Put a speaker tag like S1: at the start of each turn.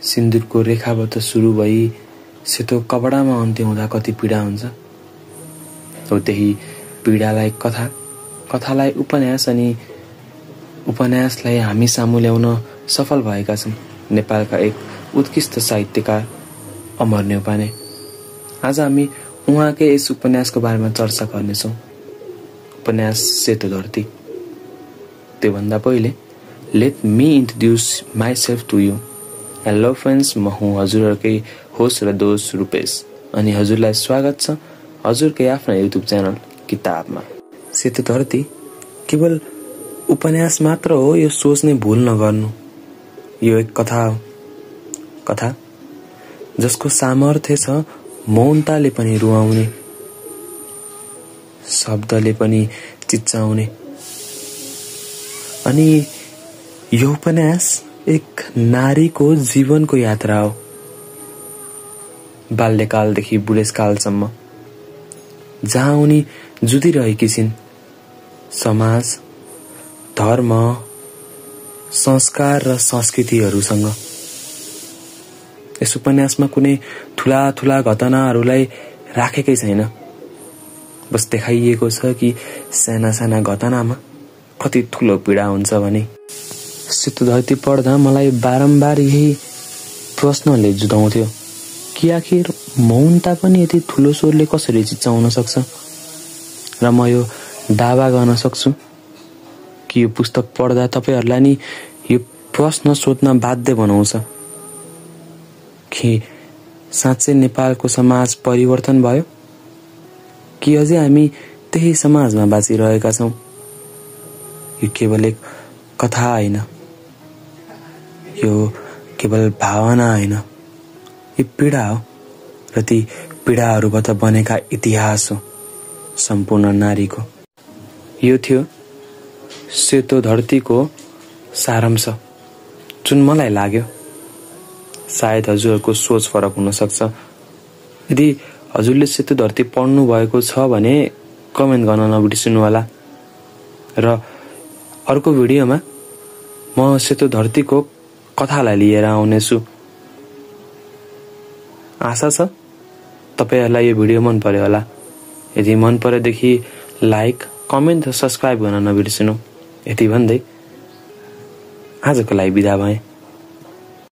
S1: सिन्दुरको रेखाबाट सुरु भई सेतो कपडामा अन्त्य हुँदा कति पीडा हुन्छ। हो त्यही पीडालाई कथालाई उपन्यास अनि उपन्यासलाई हामी सामु ल्याउन सफल भएका छन् नेपालका एक उत्कृष्ट साहित्यकार अमर न्यौपाने। आज हामी उहाँकै यस उपन्यासको बारेमा चर्चा गर्नेछौँ। उपन्यास सेतो धरती। त्योभन्दा पहिले let me introduce myself to you. Hello friends, म हुँ हजुरहरूकै होस्ट र दोस्त रूपेश अनि हजुरलाई स्वागत छ हजुरकै आफ्नो युट्युब च्यानल किताबमा। सेतो धरती केवल उपन्यास मात्र हो यो सोच्ने भुल नगर्नु। यो एक कथा हो, कथा जसको सामर्थ्य छ मौनताले पनि रुवाउने, शब्दले पनि चिच्चाउने। अनि यो उपन्यास एक नारीको जीवनको यात्रा हो, बाल्यकालदेखि बुढेसकालसम्म, जहाँ उनी जुधिरहेकी छिन् समाज, धर्म, संस्कार र संस्कृतिहरूसँग। यस उपन्यासमा कुनै ठुला घटनाहरूलाई राखेकै छैन। बस देखाइएको छ कि साना साना घटनामा कति ठुलो पीडा हुन्छ भने। सेतो धरती पढ्दा मलाई बारम्बार यही प्रश्नले जुधाउँथ्यो कि आखिर मौनता पनि यति ठुलो स्वरले कसरी चिच्चाउन सक्छ। र म यो दावा गर्न सक्छु कि यो पुस्तक पढ्दा तपाईहरूलाई नि यो प्रश्न सोध्न बाध्य बनाउँछ कि साँच्चै नेपालको समाज परिवर्तन भयो कि अझै हामी त्यही समाजमा बाँचिरहेका छौँ। यो केवल एक कथा होइन, यो केवल भावना होइन, यो पीडा हो र ती पीडाहरूबाट बनेका इतिहास हो सम्पूर्ण नारीको। यो थियो सेतो धरतीको सारांश, जुन मलाई लाग्यो सायद हजुरहरूको सोच फरक हुन सक्छ। यदि हजुरले सेतो धरती पढ्नु भएको छ भने कमेन्ट गर्न नबिर्सिनु होला। र अर्को भिडियोमा म सेतो धरतीको कथालाई लिएर आउनेछु। आशा छ तपाईहरूलाई यो भिडियो मन पर्यो होला। यदि मन परेदेखि लाइक, कमेन्ट र सब्सक्राइब गर्न नबिर्सिनु। यति भन्दै आजको लागि बिदा भएँ।